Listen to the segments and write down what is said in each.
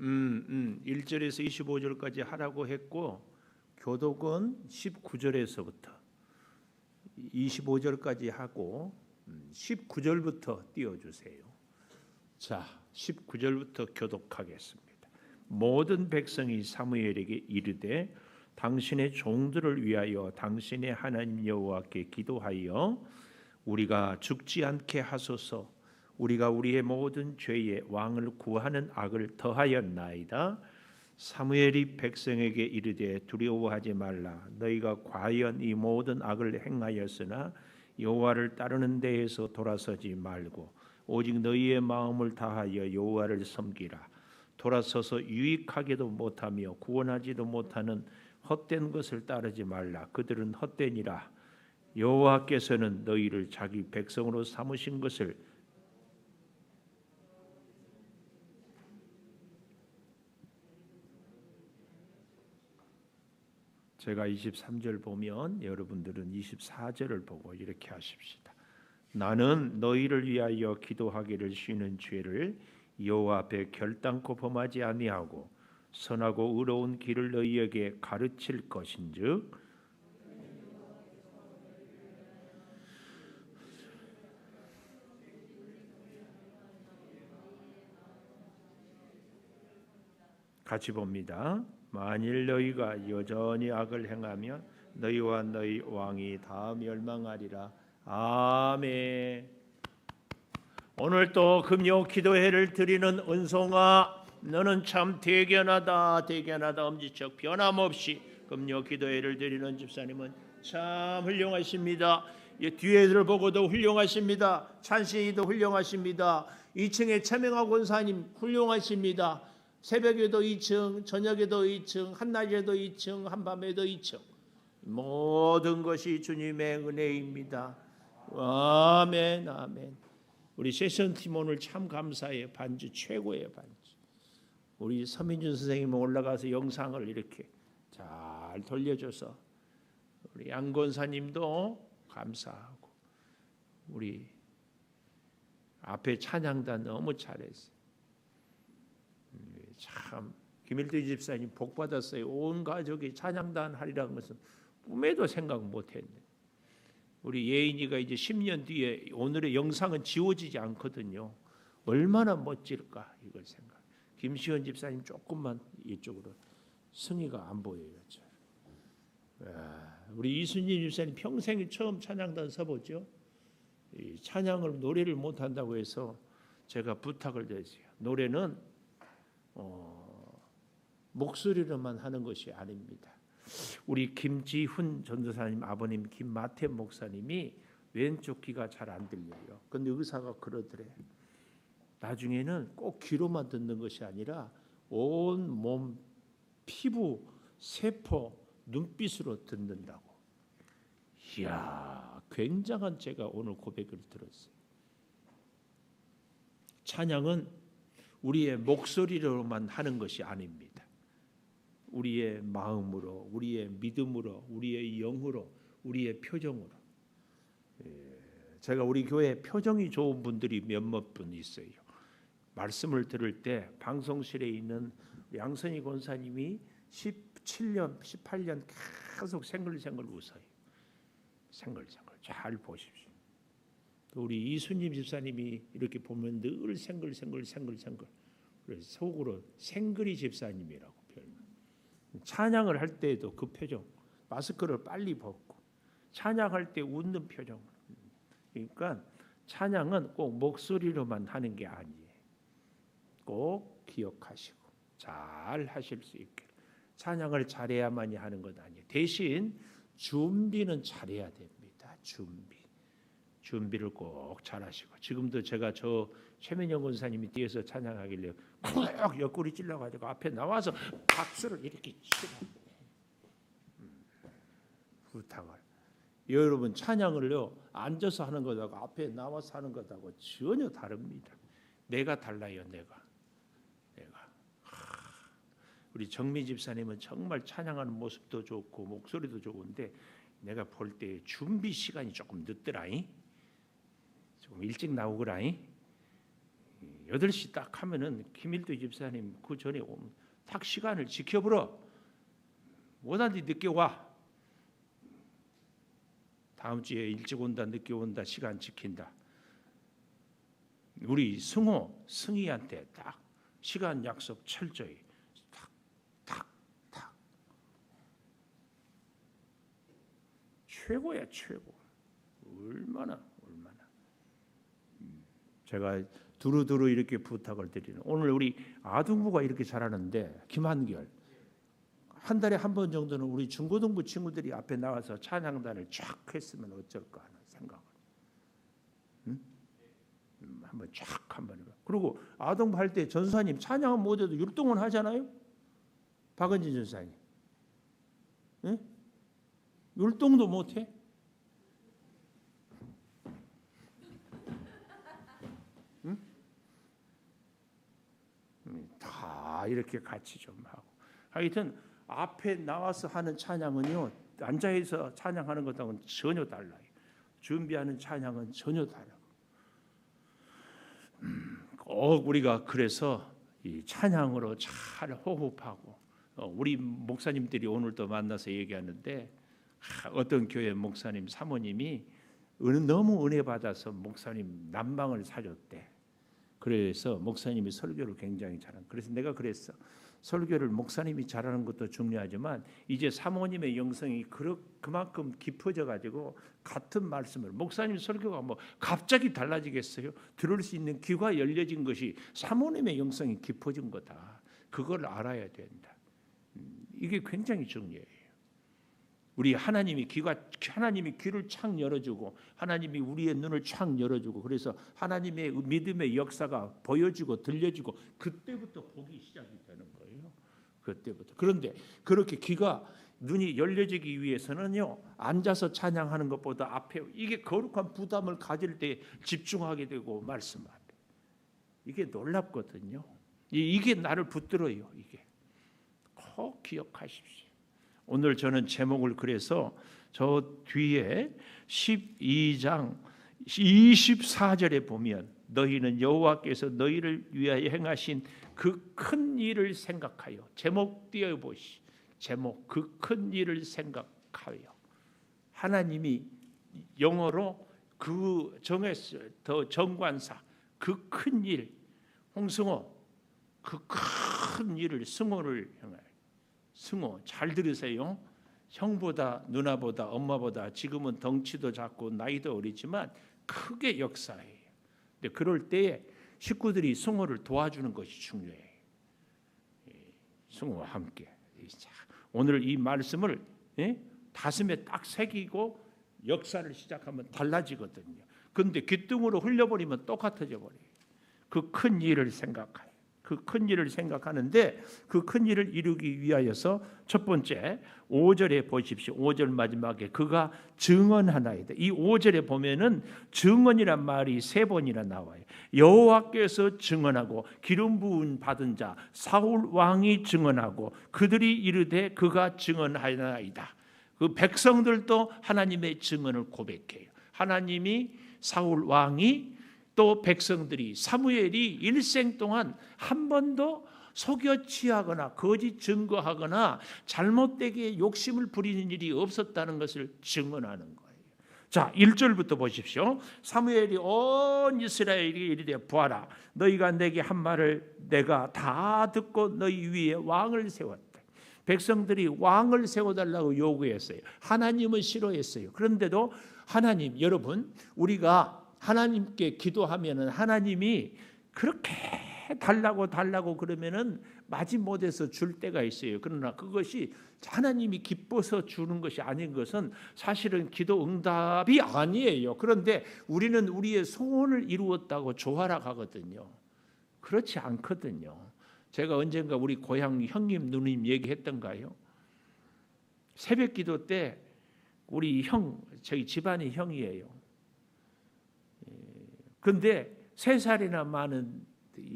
1절에서 25절까지 하라고 했고 교독은 19절에서부터 25절까지 하고 19절부터 띄워주세요. 자, 19절부터 교독하겠습니다. 모든 백성이 사무엘에게 이르되 당신의 종들을 위하여 당신의 하나님 여호와께 기도하여 우리가 죽지 않게 하소서. 우리가 우리의 모든 죄에 왕을 구하는 악을 더하였나이다. 사무엘이 백성에게 이르되 두려워하지 말라. 너희가 과연 이 모든 악을 행하였으나 여호와를 따르는 데에서 돌아서지 말고 오직 너희의 마음을 다하여 여호와를 섬기라. 돌아서서 유익하게도 못하며 구원하지도 못하는 헛된 것을 따르지 말라. 그들은 헛되니라. 여호와께서는 너희를 자기 백성으로 삼으신 것을 제가 23절 보면 여러분들은 24절을 보고 이렇게 하십시다. 나는 너희를 위하여 기도하기를 쉬는 죄를 여호와 앞에 결단코 범하지 아니하고 선하고 의로운 길을 너희에게 가르칠 것인즉 같이 봅니다. 만일 너희가 여전히 악을 행하면 너희와 너희 왕이 다 멸망하리라. 아멘. 오늘 또 금요 기도회를 드리는 은송아, 너는 참 대견하다 엄지척 변함없이 금요 기도회를 드리는 집사님은 참 훌륭하십니다. 뒤에를 보고도 훌륭하십니다. 찬신이도 훌륭하십니다. 2층에 최명하 권사님 훌륭하십니다. 새벽에도 2층, 저녁에도 2층, 한낮에도 2층, 한밤에도 2층. 모든 것이 주님의 은혜입니다. 아멘, 아멘. 우리 세션팀 오늘 참 감사해요. 반주 최고의 반주. 우리 서민준 선생님 올라가서 영상을 이렇게 잘 돌려줘서 우리 양 권사님도 감사하고 우리 앞에 찬양단 너무 잘했어요. 참 김일두 집사님 복 받았어요. 온 가족이 찬양단 하리라는 것은 꿈에도 생각 못했네. 우리 예인이가 이제 10년 뒤에 오늘의 영상은 지워지지 않거든요. 얼마나 멋질까 이걸 생각. 김시원 집사님 조금만 이쪽으로 승희가 안 보여요. 우리 이순진 집사님 평생에 처음 찬양단 서보죠. 이 찬양을 노래를 못한다고 해서 제가 부탁을 드렸어요. 노래는 목소리로만 하는 것이 아닙니다. 우리 김지훈 전도사님 아버님 김마태 목사님이 왼쪽 귀가 잘 안 들려요. 근데 의사가 그러더래. 나중에는 꼭 귀로만 듣는 것이 아니라 온 몸 피부, 세포, 눈빛으로 듣는다고. 이야, 굉장한 제가 오늘 고백을 들었어요. 찬양은 우리의 목소리로만 하는 것이 아닙니다. 우리의 마음으로, 우리의 믿음으로, 우리의 영으로, 우리의 표정으로. 제가 우리 교회 표정이 좋은 분들이 몇몇 분 있어요. 말씀을 들을 때 방송실에 있는 양선희 권사님이 17년, 18년 계속 생글생글 웃어요. 생글생글 잘 보십시오. 우리 이순님 집사님이 이렇게 보면 늘 생글생글. 그래서 속으로 생글이 집사님이라고 표현해요. 찬양을 할 때에도 그 표정, 마스크를 빨리 벗고 찬양할 때 웃는 표정. 그러니까 찬양은 꼭 목소리로만 하는 게 아니에요. 꼭 기억하시고 잘 하실 수 있게. 찬양을 잘해야만이 하는 건 아니에요. 대신 준비는 잘해야 됩니다. 준비를 꼭 잘하시고. 지금도 제가 저 최민영 권사님이 뒤에서 찬양하길래 꼭 옆구리 찔러가지고 앞에 나와서 박수를 이렇게 치고 부탁을. 여러분 찬양을요 앉아서 하는 것하고 앞에 나와서 하는 것하고 전혀 다릅니다. 내가 달라요. 내가. 우리 정미 집사님은 정말 찬양하는 모습도 좋고 목소리도 좋은데 내가 볼 때 준비 시간이 조금 늦더라잉. 조금 일찍 나오거라잉. 8시 딱 하면은 김일도 집사님 그 전에 오면 딱 시간을 지켜보러. 못하는데 늦게 와. 다음 주에 일찍 온다 늦게 온다 시간 지킨다. 우리 승희한테 딱 시간 약속 철저히 탁탁탁 최고야 최고. 얼마나 제가 두루두루 이렇게 부탁을 드리는. 오늘 우리 아동부가 이렇게 잘하는데 김한결 한 달에 한 번 정도는 우리 중고등부 친구들이 앞에 나와서 찬양단을 쫙 했으면 어쩔까 하는 생각을. 한번 쫙 한번 해봐. 그리고 아동부 할 때 전사님 찬양은 못해도 율동은 하잖아요. 박은진 전사님. 응? 율동도 못해? 응? 다 이렇게 같이 좀 하고. 하여튼 앞에 나와서 하는 찬양은요, 앉아서 찬양하는 것하고는 전혀 달라요. 준비하는 찬양은 전혀 달라요. 꼭 우리가 그래서 이 찬양으로 잘 호흡하고, 우리 목사님들이 오늘도 만나서 얘기하는데, 어떤 교회 목사님 사모님이 너무 은혜 받아서 목사님 난방을 사줬대. 그래서 목사님이 설교를 굉장히 잘한. 그래서 내가 그랬어. 설교를 목사님이 잘하는 것도 중요하지만 이제 사모님의 영성이 그만큼 깊어져 가지고 같은 말씀을, 목사님 설교가 뭐 갑자기 달라지겠어요? 들을 수 있는 귀가 열려진 것이 사모님의 영성이 깊어진 거다. 그걸 알아야 된다. 이게 굉장히 중요해요. 우리 하나님이 귀를 착 열어주고, 하나님이 우리의 눈을 착 열어주고, 그래서 하나님의 믿음의 역사가 보여지고 들려지고, 그때부터 복이 시작이 되는 거예요. 그때부터. 그런데 그렇게 눈이 열려지기 위해서는요, 앉아서 찬양하는 것보다 앞에 이게 거룩한 부담을 가질 때 집중하게 되고, 말씀 앞에 이게 놀랍거든요. 이게 나를 붙들어요. 이게 꼭 기억하십시오. 오늘 저는 제목을 그래서 저 뒤에 12장 24절에 보면, 너희는 여호와께서 너희를 위하여 행하신 그 큰 일을 생각하여, 제목 띄어보시. 제목, 그 큰 일을 생각하여. 하나님이 영어로 그 정했어요. 더 정관사, 그 큰 일. 홍승호, 그 큰 일을, 승호를 향하여. 승호 잘 들으세요. 형보다 누나보다 엄마보다 지금은 덩치도 작고 나이도 어리지만 크게 역사해요. 근데 그럴 때에 식구들이 승호를 도와주는 것이 중요해요. 승호와 함께. 오늘 이 말씀을 가슴에 딱 새기고 역사를 시작하면 달라지거든요. 그런데 귓등으로 흘려버리면 똑같아져 버려요. 그 큰 일을 생각하여. 그 큰 일을 생각하는데, 그 큰 일을 이루기 위하여서 첫 번째 5절에 보십시오. 5절 마지막에 그가 증언하나이다. 이 5절에 보면은 증언이란 말이 3번이나 나와요. 여호와께서 증언하고 기름 부은 받은 자 사울 왕이 증언하고 그들이 이르되 그가 증언하나이다. 그 백성들도 하나님의 증언을 고백해요. 하나님이, 사울 왕이, 또 백성들이, 사무엘이 일생 동안 한 번도 속여 취하거나 거짓 증거하거나 잘못되게 욕심을 부리는 일이 없었다는 것을 증언하는 거예요. 자, 1절부터 보십시오. 사무엘이 온 이스라엘에게 이르되 보아라, 너희가 내게 한 말을 내가 다 듣고 너희 위에 왕을 세웠다. 백성들이 왕을 세워달라고 요구했어요. 하나님은 싫어했어요. 그런데도 하나님, 여러분, 우리가 하나님께 기도하면은 하나님이 그렇게 달라고 그러면은 마지못해서 줄 때가 있어요. 그러나 그것이 하나님이 기뻐서 주는 것이 아닌 것은 사실은 기도 응답이 아니에요. 그런데 우리는 우리의 소원을 이루었다고 조화락하거든요. 그렇지 않거든요. 제가 언젠가 우리 고향 형님 누님 얘기했던가요? 새벽 기도 때 우리 저희 집안이 형이에요. 근데 3살이나 많은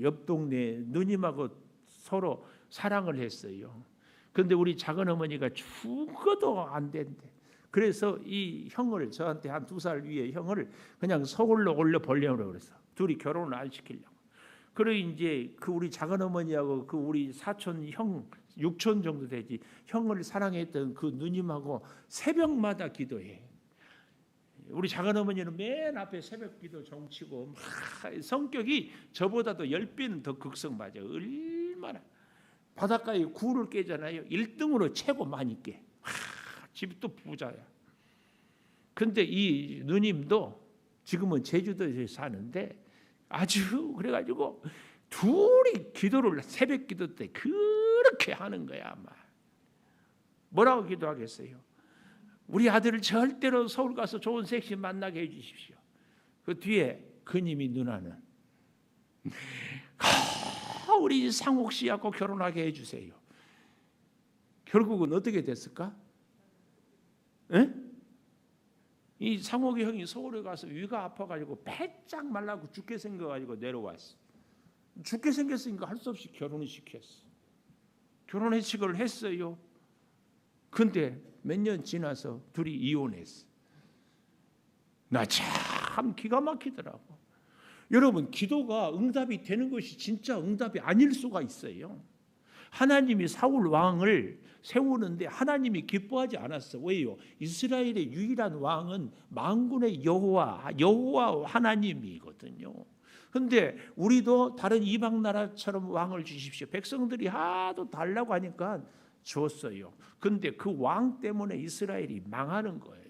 옆 동네 누님하고 서로 사랑을 했어요. 근데 우리 작은 어머니가 죽어도 안 된대. 그래서 이 형을, 저한테 한 2살 위에 형을 그냥 서울로 올려 보려고 그랬어. 둘이 결혼을 안 시키려고. 그래 이제 그 우리 작은 어머니하고 그 우리 사촌 형, 육촌 정도 되지, 형을 사랑했던 그 누님하고 새벽마다 기도해. 우리 작은 어머니는 맨 앞에 새벽 기도 정치고 성격이 저보다도 10배는 더 극성 맞아. 얼마나 바닷가에 굴을 깨잖아요. 1등으로 최고 많이 깨. 집도 부자야. 근데 이 누님도 지금은 제주도에 사는데 아주 그래가지고 둘이 기도를 새벽 기도 때 그렇게 하는 거야. 아마 뭐라고 기도하겠어요? 우리 아들을 절대로 서울 가서 좋은 섹시 만나게 해주십시오. 그 뒤에 그님이 누나는 우리 상옥 씨하고 결혼하게 해주세요. 결국은 어떻게 됐을까? 에? 이 상옥이 형이 서울에 가서 위가 아파가지고 배짱 말라고 죽게 생겨가지고 내려왔어. 죽게 생겼으니까 할 수 없이 결혼을 시켰어. 결혼 회식을 했어요. 근데 몇 년 지나서 둘이 이혼했어. 나 참 기가 막히더라고. 여러분, 기도가 응답이 되는 것이 진짜 응답이 아닐 수가 있어요. 하나님이 사울 왕을 세우는데 하나님이 기뻐하지 않았어. 왜요? 이스라엘의 유일한 왕은 만군의 여호와 하나님이거든요. 그런데 우리도 다른 이방 나라처럼 왕을 주십시오. 백성들이 하도 달라고 하니까 줬어요. 근데 그 왕 때문에 이스라엘이 망하는 거예요.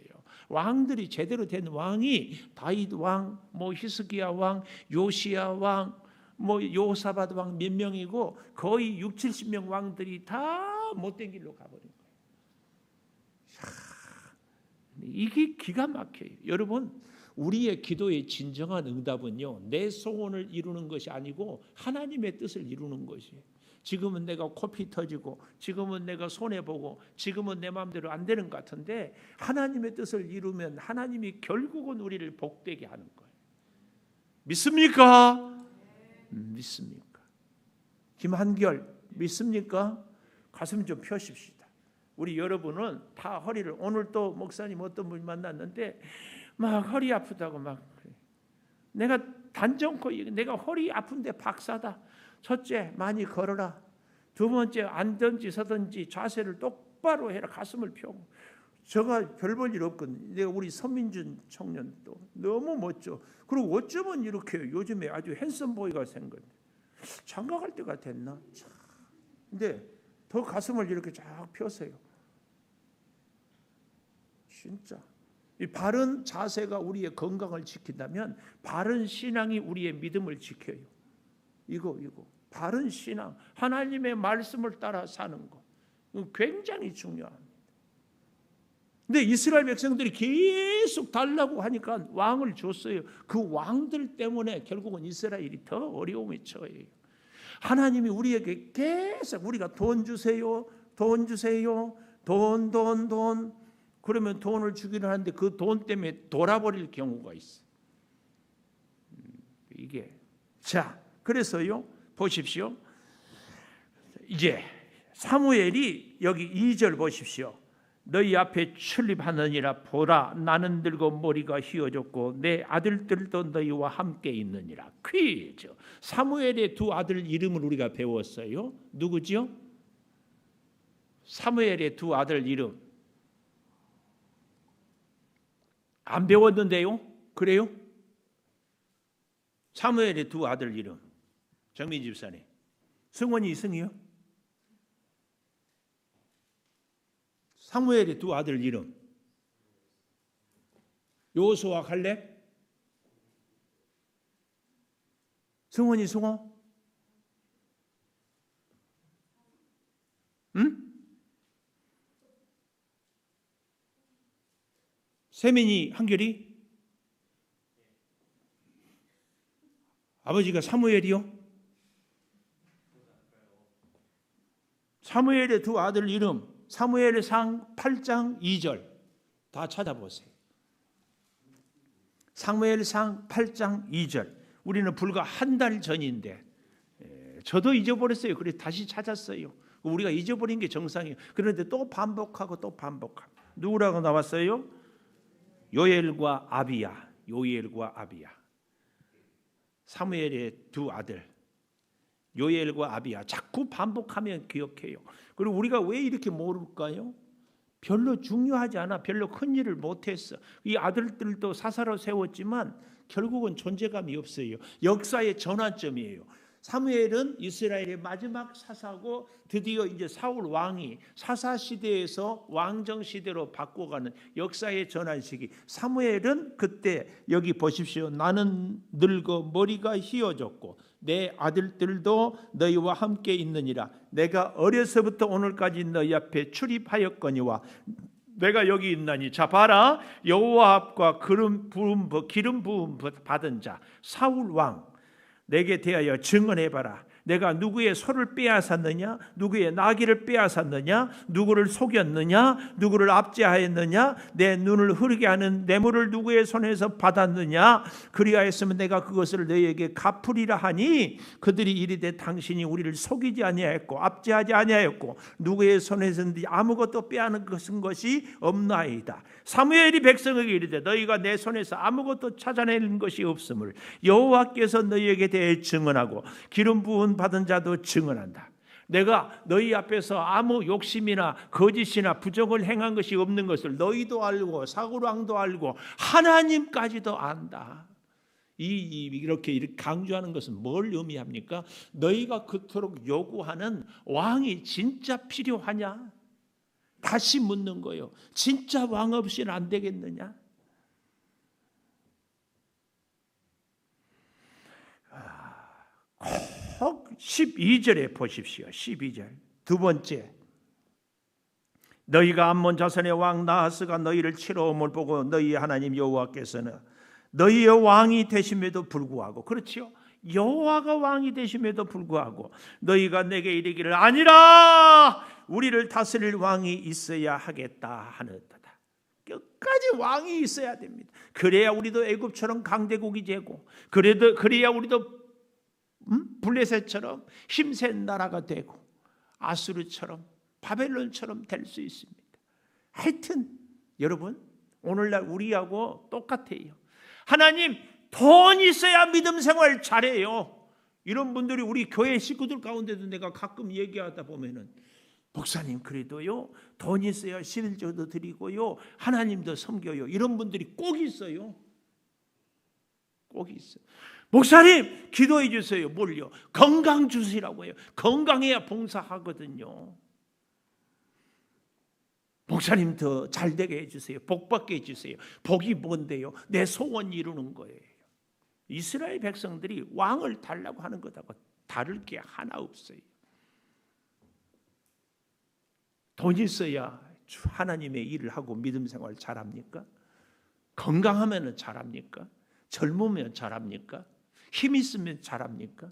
왕들이 제대로 된 왕이 다윗 왕, 뭐 히스기야 왕, 요시야 왕, 뭐 요사밧 왕 몇 명이고 거의 6, 70명 왕들이 다 못된 길로 가버린 거예요. 이게 기가 막혀요. 여러분, 우리의 기도의 진정한 응답은요, 내 소원을 이루는 것이 아니고 하나님의 뜻을 이루는 것이에요. 지금은 내가 코피 터지고, 지금은 내가 손해보고, 지금은 내 마음대로 안 되는 것 같은데 하나님의 뜻을 이루면 하나님이 결국은 우리를 복되게 하는 거예요. 믿습니까? 믿습니까? 김한결 믿습니까? 가슴 좀 펴십시다. 우리 여러분은 다 허리를, 오늘 또 목사님 어떤 분 만났는데 막 허리 아프다고 막, 내가 단정코 내가 허리 아픈데 박사다. 첫째, 많이 걸어라. 두 번째, 앉든지 서든지 자세를 똑바로 해라. 가슴을 펴고. 제가 별 볼 일 없거든요. 내가 우리 서민준 청년도 너무 멋져. 그리고 어쩌면 이렇게 요즘에 아주 핸섬보이가 생겼네. 장가갈 때가 됐나? 근데 더 가슴을 이렇게 쫙 펴세요. 진짜. 이 바른 자세가 우리의 건강을 지킨다면 바른 신앙이 우리의 믿음을 지켜요. 이거 바른 신앙, 하나님의 말씀을 따라 사는 것, 굉장히 중요합니다. 근데 이스라엘 백성들이 계속 달라고 하니까 왕을 줬어요. 그 왕들 때문에 결국은 이스라엘이 더 어려움에 처해요. 하나님이 우리에게 계속 우리가 돈 주세요, 돈 주세요, 돈. 그러면 돈을 주기는 하는데 그 돈 때문에 돌아버릴 경우가 있어. 이게 자, 그래서요. 보십시오. 이제 사무엘이 여기 2절 보십시오. 너희 앞에 출입하느니라. 보라, 나는 늙어 머리가 휘어졌고 내 아들들도 너희와 함께 있느니라. 퀴즈. 사무엘의 두 아들 이름을 우리가 배웠어요. 누구죠? 사무엘의 두 아들 이름 안 배웠는데요. 그래요? 사무엘의 두 아들 이름. 정민 집사님, 승원이 이승이요? 사무엘의 두 아들 이름 여호수아 갈렙? 승원이 승호? 응? 세민이 한결이? 아버지가 사무엘이요? 사무엘의 두 아들 이름 사무엘상 8장 2절 다 찾아보세요. 사무엘상 8장 2절. 우리는 불과 한 달 전인데 저도 잊어버렸어요. 그래서 다시 찾았어요. 우리가 잊어버린 게 정상이에요. 그런데 또 반복하고 또 반복하고. 누구라고 나왔어요? 요엘과 아비야. 사무엘의 두 아들. 요엘과 아비야. 자꾸 반복하면 기억해요. 그리고 우리가 왜 이렇게 모를까요? 별로 중요하지 않아. 별로 큰 일을 못했어. 이 아들들도 사사로 세웠지만 결국은 존재감이 없어요. 역사의 전환점이에요. 사무엘은 이스라엘의 마지막 사사고 드디어 이제 사울 왕이 사사 시대에서 왕정 시대로 바꿔가는 역사의 전환 시기. 사무엘은 그때 여기 보십시오. 나는 늙어 머리가 휘어졌고 내 아들들도 너희와 함께 있느니라. 내가 어려서부터 오늘까지 너희 앞에 출입하였거니와 내가 여기 있나니 자 봐라. 여호와 앞과 기름 부음 받은 자 사울 왕 내게 대하여 증언해봐라. 내가 누구의 소를 빼앗았느냐? 누구의 나귀를 빼앗았느냐? 누구를 속였느냐? 누구를 압제하였느냐? 내 눈을 흐리게 하는 뇌물을 누구의 손에서 받았느냐? 그리하였으면 내가 그것을 너희에게 갚으리라 하니 그들이 이르되 당신이 우리를 속이지 아니하였고 압제하지 아니하였고 누구의 손에서든지 아무것도 빼앗는 것이 없나이다. 사무엘이 백성에게 이르되 너희가 내 손에서 아무것도 찾아내는 것이 없음을 여호와께서 너희에게 대해 증언하고 기름 부은 받은 자도 증언한다. 내가 너희 앞에서 아무 욕심이나 거짓이나 부정을 행한 것이 없는 것을 너희도 알고 사울 왕도 알고 하나님까지도 안다. 이렇게 강조하는 것은 뭘 의미합니까? 너희가 그토록 요구하는 왕이 진짜 필요하냐? 다시 묻는 거예요. 진짜 왕 없이는 안 되겠느냐? 12절에 보십시오. 12절 두 번째, 너희가 암몬 자손의 왕 나하스가 너희를 치러옴을 보고 너희 하나님 여호와께서는 너희의 왕이 되심에도 불구하고, 그렇지요? 여호와가 왕이 되심에도 불구하고 너희가 내게 이르기를 아니라 우리를 다스릴 왕이 있어야 하겠다 하는도다. 끝까지 왕이 있어야 됩니다. 그래야 우리도 애굽처럼 강대국이 되고, 그래야 우리도 블레셋처럼 힘센 나라가 되고 아수르처럼 바벨론처럼 될 수 있습니다. 하여튼 여러분 오늘날 우리하고 똑같아요. 하나님 돈 있어야 믿음 생활 잘해요. 이런 분들이 우리 교회 식구들 가운데도 내가 가끔 얘기하다 보면은 목사님 그래도요 돈 있어야 11조도 드리고요 하나님도 섬겨요. 이런 분들이 꼭 있어요. 꼭 있어요. 목사님 기도해 주세요. 뭘요? 건강 주시라고 해요. 건강해야 봉사하거든요. 목사님 더 잘되게 해주세요. 복받게 해주세요. 복이 뭔데요? 내 소원 이루는 거예요. 이스라엘 백성들이 왕을 달라고 하는 것하고 다를 게 하나 없어요. 돈 있어야 하나님의 일을 하고 믿음 생활 잘합니까? 건강하면 잘합니까? 젊으면 잘합니까? 힘 있으면 잘합니까?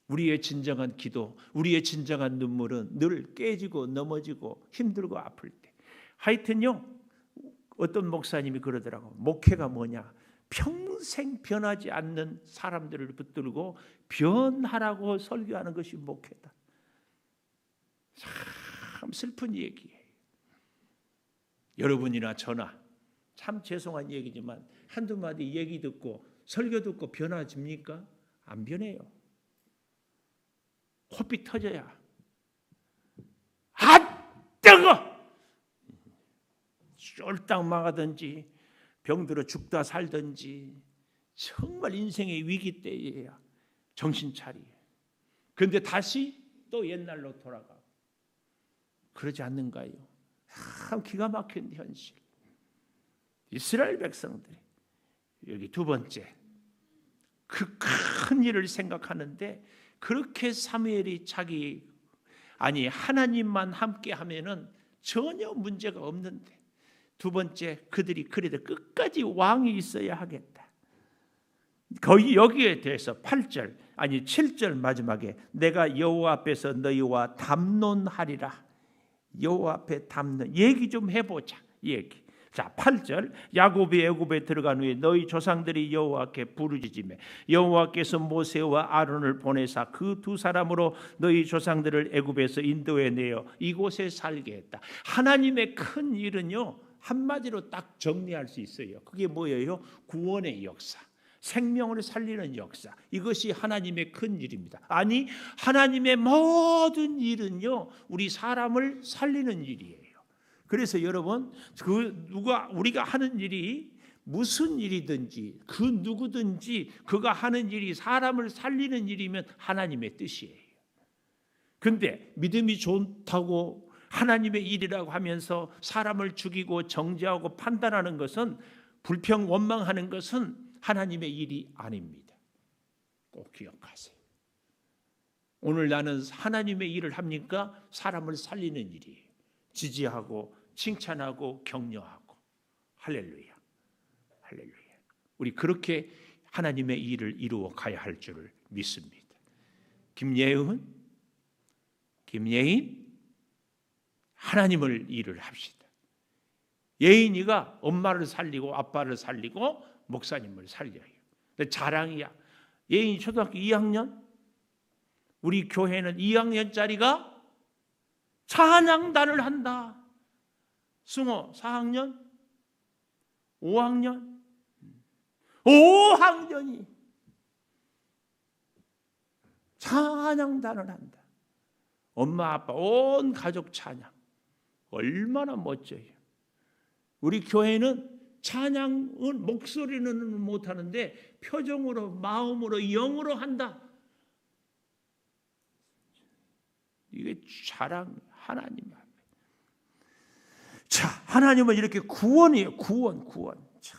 우리의 진정한 기도, 우리의 진정한 눈물은 늘 깨지고 넘어지고 힘들고 아플 때. 하여튼요, 어떤 목사님이 그러더라고. 목회가 뭐냐? 평생 변하지 않는 사람들을 붙들고 변하라고 설교하는 것이 목회다. 참 슬픈 얘기예요. 여러분이나 저나 참 죄송한 얘기지만 한두 마디 얘기 듣고 설교 듣고 변화집니까? 안 변해요. 코피 터져야 아 뜨거 쫄딱 망하든지 병들어 죽다 살든지 정말 인생의 위기 때에야 정신 차리게. 그런데 다시 또 옛날로 돌아가고 그러지 않는가요? 참 기가 막힌 현실. 이스라엘 백성들이 여기 두 번째 그 큰 일을 생각하는데 그렇게 사무엘이 하나님만 함께 하면은 전혀 문제가 없는데 두 번째 그들이 그래도 끝까지 왕이 있어야 하겠다. 거기 여기에 대해서 7절 마지막에 내가 여호와 앞에서 너희와 담론하리라. 여호와 앞에 담론 얘기 좀 해보자. 얘기. 자 8절 야곱이 애굽에 들어간 후에 너희 조상들이 여호와께 부르짖으며 여호와께서 모세와 아론을 보내사 그 두 사람으로 너희 조상들을 애굽에서 인도해내어 이곳에 살게 했다. 하나님의 큰 일은요 한마디로 딱 정리할 수 있어요. 그게 뭐예요? 구원의 역사. 생명을 살리는 역사, 이것이 하나님의 큰 일입니다. 아니, 하나님의 모든 일은요, 우리 사람을 살리는 일이에요. 그래서 여러분, 우리가 하는 일이 무슨 일이든지 그 누구든지 그가 하는 일이 사람을 살리는 일이면 하나님의 뜻이에요. 근데 믿음이 좋다고 하나님의 일이라고 하면서 사람을 죽이고 정죄하고 판단하는 것은, 불평 원망하는 것은 하나님의 일이 아닙니다. 꼭 기억하세요. 오늘 나는 하나님의 일을 합니까? 사람을 살리는 일이에요. 지지하고 칭찬하고 격려하고. 할렐루야. 할렐루야. 우리 그렇게 하나님의 일을 이루어 가야 할 줄을 믿습니다. 김예은, 김예인, 하나님을 일을 합시다. 예인이가 엄마를 살리고 아빠를 살리고 목사님을 살려요. 자랑이야. 예인이 초등학교 2학년, 우리 교회는 2학년짜리가 찬양단을 한다. 승호 4학년, 5학년, 5학년이 찬양단을 한다. 엄마 아빠 온 가족 찬양, 얼마나 멋져요. 우리 교회는 찬양은 목소리는 못하는데 표정으로, 마음으로, 영으로 한다. 이게 자랑, 하나님 앞에. 자, 하나님은 이렇게 구원이에요. 구원. 참.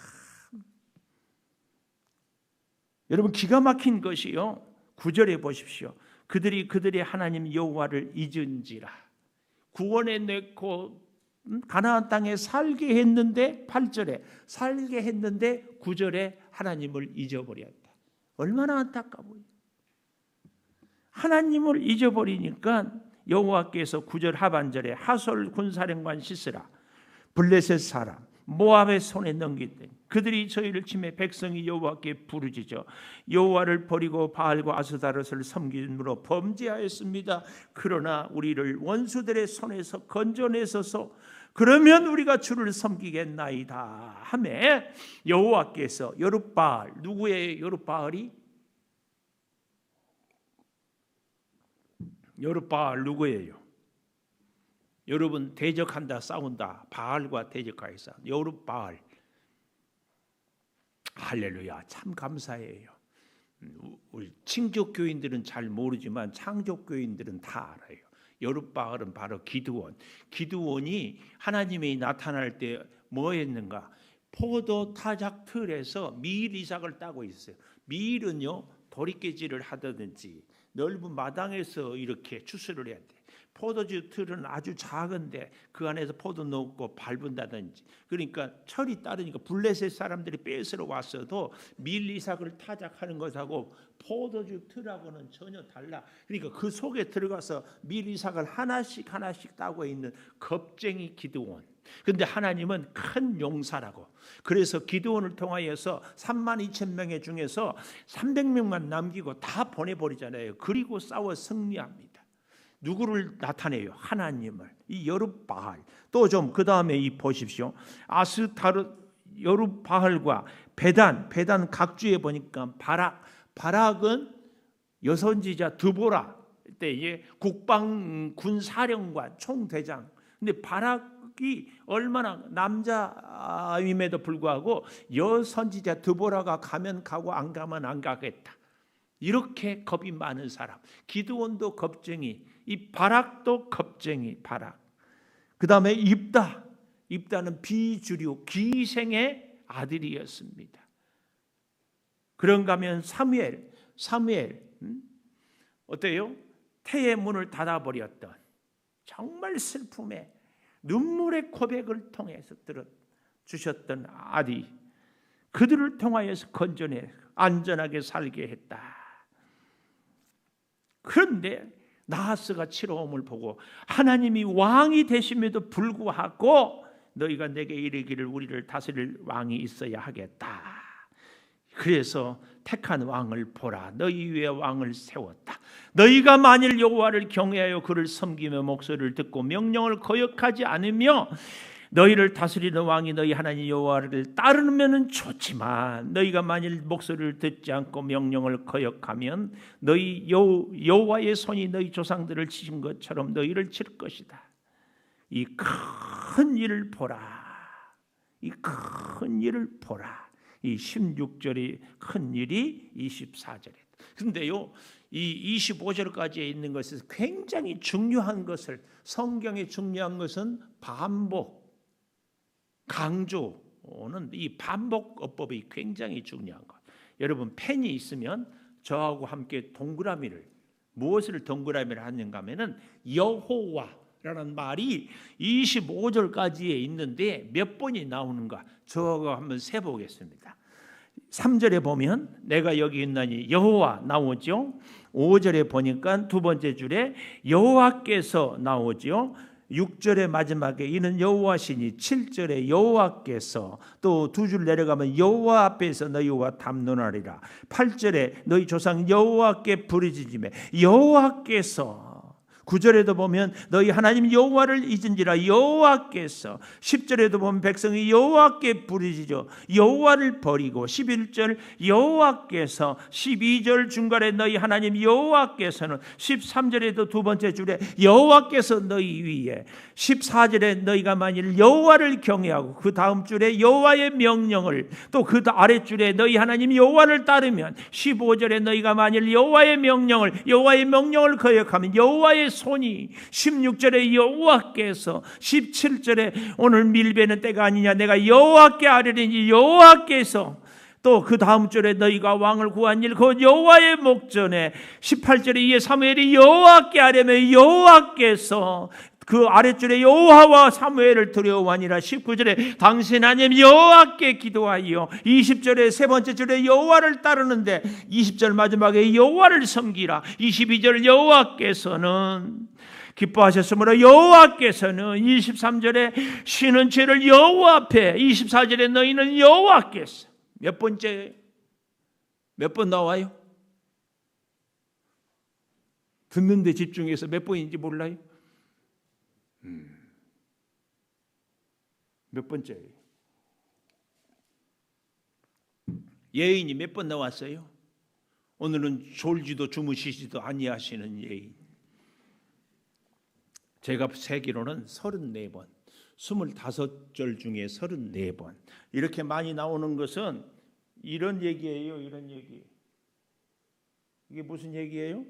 여러분, 기가 막힌 것이요. 9절에 보십시오. 그들이 하나님 여호와를 잊은지라. 구원해 내고 가나안 땅에 살게 했는데, 8절에 살게 했는데 9절에 하나님을 잊어버렸다. 얼마나 안타까워요. 하나님을 잊어버리니까 여호와께서 9절 하반절에 하솔 군사령관 시스라, 블레셋 사람, 모압의 손에 넘기되 그들이 저희를 치매 백성이 여호와께 부르짖어 여호와를 버리고 바알과 아스타롯을 섬김으로 범죄하였습니다. 그러나 우리를 원수들의 손에서 건져내소서. 그러면 우리가 주를 섬기겠나이다 하매 여호와께서 여룻바알, 누구의 여룻바알이? 여룻바알 누구예요? 여러분, 대적한다, 싸운다, 바알과 대적하여 싸운 여룻바알. 할렐루야, 참 감사해요. 우리 친족교인들은 잘 모르지만 창족교인들은 다 알아요. 여룻바알은 바로 기드온. 기드온이 하나님이 나타날 때 뭐 했는가? 포도 타작 틀에서 밀 이삭을 따고 있어요. 밀은요, 도리깨질을 하든지 넓은 마당에서 이렇게 추수를 해야 돼. 포도주 틀은 아주 작은데 그 안에서 포도 넣고 밟은다든지, 그러니까 철이 따르니까 블레셋 사람들이 뺏으러 왔어도 밀 이삭을 타작하는 것하고 포도주 틀하고는 전혀 달라. 그러니까 그 속에 들어가서 밀 이삭을 하나씩 따고 있는 겁쟁이 기드온. 근데 하나님은 큰 용사라고. 그래서 기드온을 통하여서 32,000명의 중에서 300명만 남기고 다 보내버리잖아요. 그리고 싸워 승리합니다. 누구를 나타내요? 하나님을. 이 여룻바알. 또 좀 그 다음에 이 보십시오. 아스타롯, 여룻바알과 베단 각주에 보니까 바락은 여선지자 드보라 때의 국방군 사령관 총대장. 근데 바락이 얼마나 남자임에도 불구하고 여선지자 드보라가 가면 가고 안 가면 안 가겠다. 이렇게 겁이 많은 사람. 기드온도 겁쟁이, 이 바락도 겁쟁이 바락. 그 다음에 입다는 비주류 기생의 아들이었습니다. 그런가 하면 사무엘 어때요? 태의 문을 닫아버렸던, 정말 슬픔에 눈물의 고백을 통해서 들어주셨던 아디, 그들을 통하여서 건져내 안전하게 살게 했다. 그런데 나하스가 치러옴을 보고 하나님이 왕이 되심에도 불구하고 너희가 내게 이르기를 우리를 다스릴 왕이 있어야 하겠다. 그래서 택한 왕을 보라. 너희 위에 왕을 세웠다. 너희가 만일 여호와를 경외하여 그를 섬기며 목소리를 듣고 명령을 거역하지 않으며 너희를 다스리는 왕이 너희 하나님 여호와를 따르면은 좋지만 너희가 만일 목소리를 듣지 않고 명령을 거역하면 너희 여호와의 손이 너희 조상들을 치신 것처럼 너희를 칠 것이다. 이 큰 일을 보라. 이 큰 일을 보라. 이 16절의 큰 일이 24절에. 근데요, 이 25절까지 있는 것은 굉장히 중요한 것을, 성경의 중요한 것은 반복, 강조는 이 반복어법이 굉장히 중요한 것. 여러분 펜이 있으면 저하고 함께 동그라미를, 무엇을 동그라미를 하는가 하면은 여호와라는 말이 25절까지에 있는데 몇 번이 나오는가 저하고 한번 세보겠습니다. 3절에 보면 내가 여기 있나니 여호와 나오죠. 5절에 보니까 두 번째 줄에 여호와께서 나오죠. 6절의 마지막에 이는 여호와시니, 7절에 여호와께서, 또 두 줄 내려가면 여호와 앞에서 너희와 담론하리라. 8절에 너희 조상 여호와께 부르짖으며 여호와께서, 9절에도 보면 너희 하나님 여호와를 잊은지라 여호와께서, 10절에도 보면 백성이 여호와께 부르짖어 여호와를 버리고, 11절 여호와께서, 12절 중간에 너희 하나님 여호와께서는, 13절에도 두 번째 줄에 여호와께서 너희 위에, 14절에 너희가 만일 여호와를 경외하고 그 다음 줄에 여호와의 명령을, 또 그 아랫줄에 너희 하나님 여호와를 따르면, 15절에 너희가 만일 여호와의 명령을 거역하면 여호와의 손이, 16절에 여호와께서, 17절에 오늘 밀베는 때가 아니냐 내가 여호와께 아뢰리니 여호와께서, 또 그 다음 절에 너희가 왕을 구한 일 그 여호와의 목전에, 18절에 이에 사무엘이 여호와께 아뢰며 여호와께서, 그 아랫줄에 여호와와 사무엘을 두려워하니라. 19절에 당신 하나님 여호와께 기도하여, 20절에 세 번째 줄에 여호와를 따르는데 20절 마지막에 여호와를 섬기라. 22절 여호와께서는 기뻐하셨으므로 여호와께서는, 23절에 쉬는 죄를 여호와 앞에, 24절에 너희는 여호와께서. 몇 번째, 몇 번 나와요? 듣는데 집중해서 몇 번인지 몰라요? 몇 번째예요? 예인이 몇 번 나왔어요? 오늘은 졸지도 주무시지도 아니하시는 예인. 제가 세기로는 34번, 25절 중에 34번 이렇게 많이 나오는 것은 이런 얘기예요. 이런 얘기. 이게 무슨 얘기예요?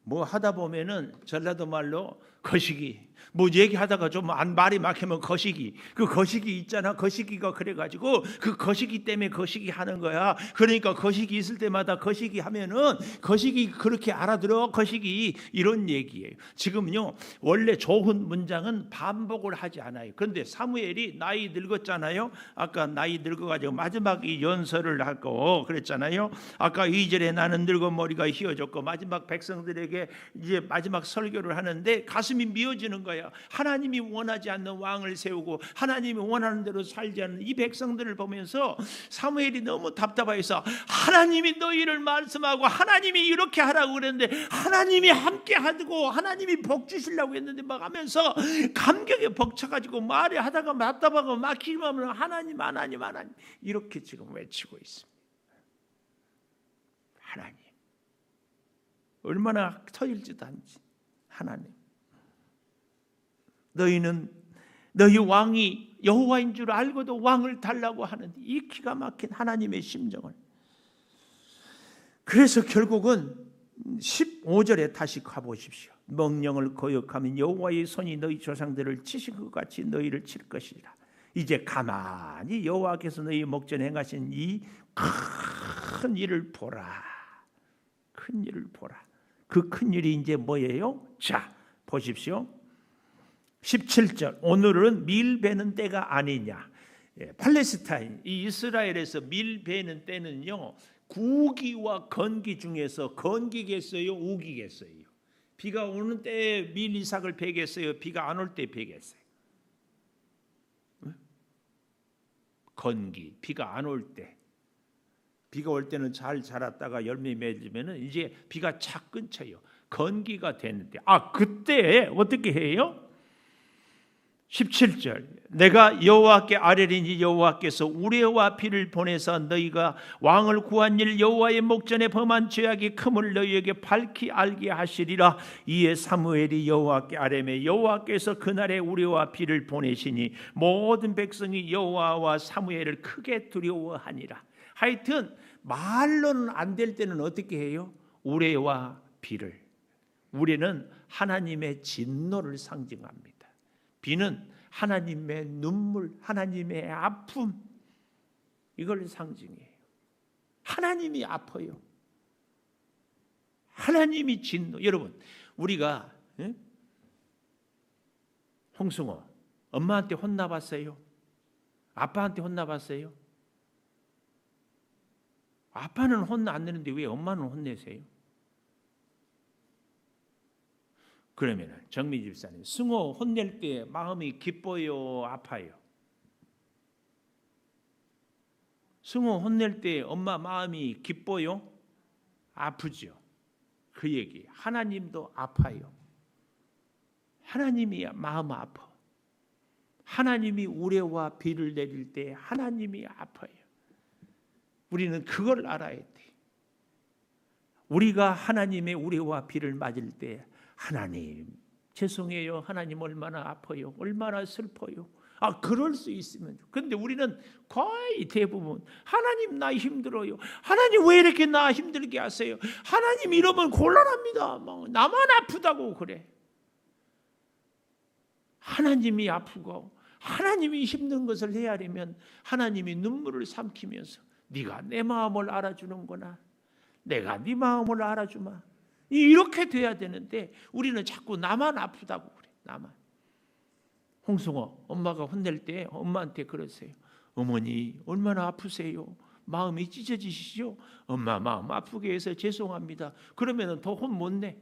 뭐 하다 보면은 전라도 말로 거시기, 뭐 얘기하다가 좀 말이 막히면 거시기, 그 거시기 있잖아. 거시기가 그래가지고 그 거시기 때문에 거시기 하는 거야. 그러니까 거시기 있을 때마다 거시기 하면은 거시기 그렇게 알아들어. 거시기 이런 얘기예요. 지금요 원래 좋은 문장은 반복을 하지 않아요. 그런데 사무엘이 나이 늙었잖아요. 아까 나이 늙어가지고 마지막 이 연설을 할 거 그랬잖아요. 아까 2절에 나는 늙은 머리가 휘어졌고, 마지막 백성들에게 이제 마지막 설교를 하는데 가슴이 미어지는 거야. 하나님이 원하지 않는 왕을 세우고 하나님이 원하는 대로 살지 않는 이 백성들을 보면서 사무엘이 너무 답답해서, 하나님이 너희를 말씀하고 하나님이 이렇게 하라고 그랬는데 하나님이 함께 하고 하나님이 복 주시려고 했는데 막 하면서 감격에 벅차가지고 말이 하다가 답답하고 막히면 하나님 이렇게 지금 외치고 있습니다. 하나님 얼마나 터질지도 않지. 하나님, 너희는 너희 왕이 여호와인 줄 알고도 왕을 달라고 하는 이 기가 막힌 하나님의 심정을. 그래서 결국은 15절에 다시 가보십시오. 명령을 거역하면 여호와의 손이 너희 조상들을 치신 것 같이 너희를 칠 것이라. 이제 가만히 여호와께서 너희 목전에 행하신 이 큰 일을 보라. 큰 일을 보라. 그 큰 일이 이제 뭐예요? 자, 보십시오. 17절, 오늘은 밀 베는 때가 아니냐. 팔레스타인, 이 이스라엘에서 밀 베는 때는요, 구기와 건기 중에서 건기겠어요, 우기겠어요? 비가 오는 때에 밀 이삭을 베겠어요, 비가 안 올 때 베겠어요? 건기, 비가 안 올 때. 비가 올 때는 잘 자랐다가 열매 맺으면 이제 비가 착 끊쳐요. 건기가 되는데, 그때 어떻게 해요? 17절 내가 여호와께 아뢰리니 여호와께서 우레와 비를 보내사 너희가 왕을 구한 일 여호와의 목전에 범한 죄악이 큼을 너희에게 밝히 알게 하시리라. 이에 사무엘이 여호와께 아뢰매 여호와께서 그날에 우레와 비를 보내시니 모든 백성이 여호와와 사무엘을 크게 두려워하니라. 하여튼 말로는 안 될 때는 어떻게 해요? 우레와 비를. 우레는 하나님의 진노를 상징합니다. 비는 하나님의 눈물, 하나님의 아픔, 이걸 상징해요. 하나님이 아파요. 하나님이 진노. 여러분, 우리가 홍승호 엄마한테 혼나봤어요? 아빠한테 혼나봤어요? 아빠는 혼나 안 내는데 왜 엄마는 혼내세요? 그러면 정미 집사님, 승호 혼낼 때 마음이 기뻐요, 아파요? 승호 혼낼 때 엄마 마음이 기뻐요, 아프죠? 그 얘기. 하나님도 아파요. 하나님이 마음 아파. 하나님이 우레와 비를 내릴 때 하나님이 아파요. 우리는 그걸 알아야 돼. 우리가 하나님의 우레와 비를 맞을 때 하나님 죄송해요. 하나님 얼마나 아파요. 얼마나 슬퍼요. 그럴 수 있으면. 그런데 우리는 거의 대부분 하나님 나 힘들어요. 하나님 왜 이렇게 나 힘들게 하세요? 하나님 이러면 곤란합니다. 나만 아프다고 그래. 하나님이 아프고 하나님이 힘든 것을 헤아리면 하나님이 눈물을 삼키면서 네가 내 마음을 알아주는구나. 내가 네 마음을 알아주마. 이렇게 돼야 되는데 우리는 자꾸 나만 아프다고 그래. 나만. 홍승호 엄마가 혼낼 때 엄마한테 그러세요. 어머니 얼마나 아프세요? 마음이 찢어지시죠? 엄마 마음 아프게 해서 죄송합니다. 그러면 더 혼 못 내.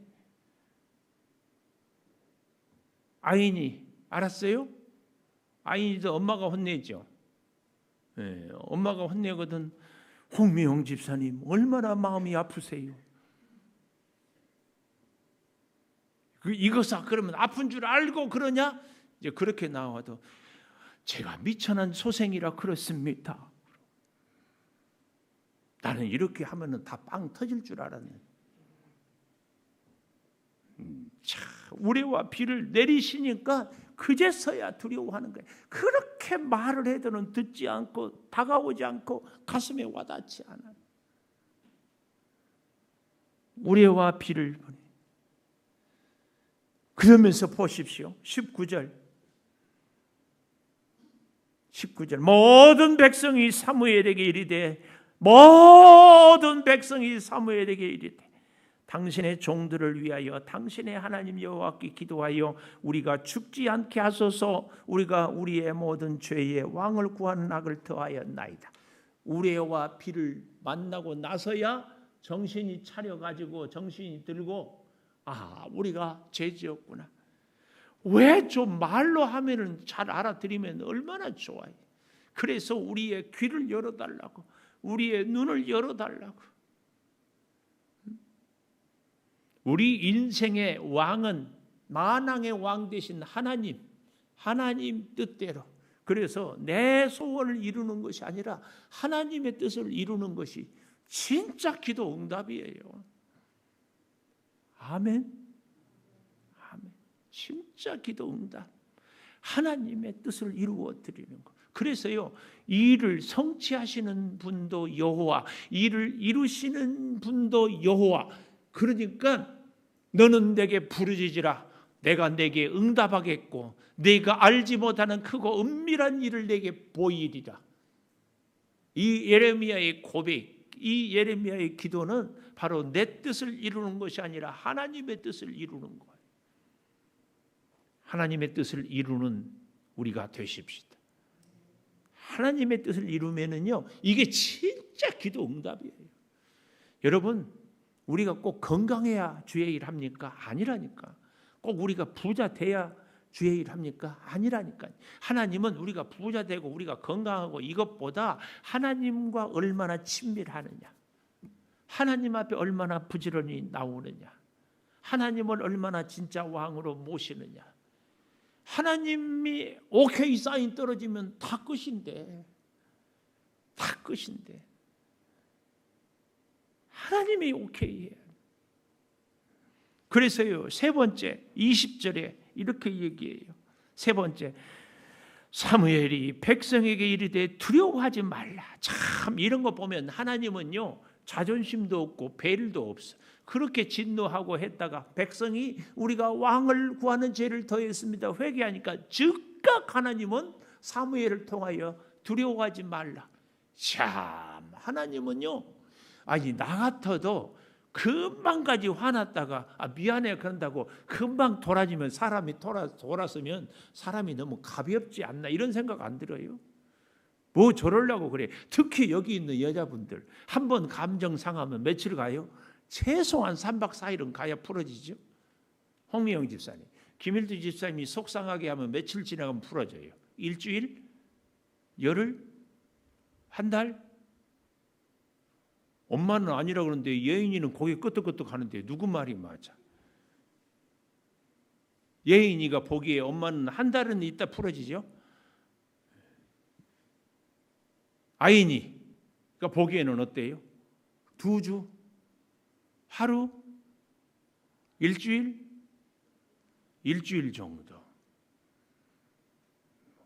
아인이 알았어요? 아인이도 엄마가 혼내죠. 네, 엄마가 혼내거든. 홍미영 집사님 얼마나 마음이 아프세요? 이거사 그러면 아픈 줄 알고 그러냐? 이제 그렇게 나와도 제가 미천한 소생이라 그렇습니다. 나는 이렇게 하면은 다 빵 터질 줄 알았네. 우레와 비를 내리시니까 그제서야 두려워하는 거예요. 그렇게 말을 해도는 듣지 않고 다가오지 않고 가슴에 와닿지 않아요. 우레와 비를 보내. 그러면서 보십시오. 19절 모든 백성이 사무엘에게 이르되 모든 백성이 사무엘에게 이르되 당신의 종들을 위하여 당신의 하나님 여호와께 기도하여 우리가 죽지 않게 하소서. 우리가 우리의 모든 죄에 왕을 구하는 악을 더하였나이다. 우레와 비를 만나고 나서야 정신이 차려가지고 정신이 들고 우리가 죄지었구나. 왜 좀 말로 하면은 잘 알아들으면 얼마나 좋아요. 그래서 우리의 귀를 열어달라고, 우리의 눈을 열어달라고. 우리 인생의 왕은 만왕의 왕 되신 하나님 뜻대로. 그래서 내 소원을 이루는 것이 아니라 하나님의 뜻을 이루는 것이 진짜 기도 응답이에요. 아멘. 진짜 기도 응답. 하나님의 뜻을 이루어 드리는 것. 그래서요, 이 일을 성취하시는 분도 여호와, 일을 이루시는 분도 여호와. 그러니까 너는 내게 부르짖으라. 내가 내게 응답하겠고 내가 알지 못하는 크고 은밀한 일을 내게 보이리라. 이 예레미야의 고백, 이 예레미야의 기도는 바로 내 뜻을 이루는 것이 아니라 하나님의 뜻을 이루는 거예요. 하나님의 뜻을 이루는 우리가 되십시다. 하나님의 뜻을 이루면은요, 이게 진짜 기도 응답이에요. 여러분, 우리가 꼭 건강해야 주의 일 합니까? 아니라니까. 꼭 우리가 부자 돼야 주의 일 합니까? 아니라니까. 하나님은 우리가 부자 되고 우리가 건강하고 이것보다 하나님과 얼마나 친밀하느냐, 하나님 앞에 얼마나 부지런히 나오느냐, 하나님을 얼마나 진짜 왕으로 모시느냐, 하나님이 오케이 사인 떨어지면 다 끝인데, 다 끝인데 하나님이 오케이 해야. 그래서요, 세 번째 20절에 이렇게 얘기해요. 세 번째, 사무엘이 백성에게 이르되 두려워하지 말라. 참 이런 거 보면 하나님은요, 자존심도 없고 배려도 없어. 그렇게 진노하고 했다가 백성이 우리가 왕을 구하는 죄를 더했습니다, 회개하니까 즉각 하나님은 사무엘을 통하여 두려워하지 말라. 참 하나님은요, 아니 나 같아도 금방까지 화났다가 미안해 그런다고 금방 돌아지면 사람이 돌아서면 사람이 너무 가볍지 않나, 이런 생각 안 들어요? 뭐 저러려고 그래. 특히 여기 있는 여자분들 한번 감정 상하면 며칠 가요? 최소한 3박 4일은 가야 풀어지죠. 홍미영 집사님, 김일두 집사님이 속상하게 하면 며칠 지나가면 풀어져요? 일주일? 열흘? 한 달? 엄마는 아니라 그러는데 예인이는 고개 끄덕끄덕 하는데 누구 말이 맞아? 예인이가 보기에 엄마는 한 달은 있다 풀어지죠. 아인이가 보기에는 어때요? 2주? 하루? 일주일? 일주일 정도.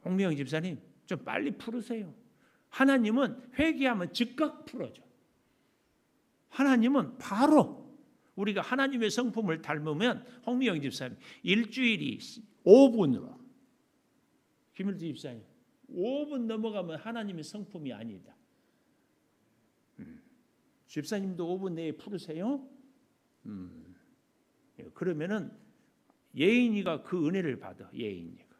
홍미영 집사님 좀 빨리 풀으세요. 하나님은 회개하면 즉각 풀어줘. 하나님은 바로, 우리가 하나님의 성품을 닮으면 홍미영 집사님 일주일이 5분으로, 김일두 집사님 5분 넘어가면 하나님의 성품이 아니다. 집사님도 5분 내에 풀으세요. 그러면은 예인이가 그 은혜를 받아. 예인이가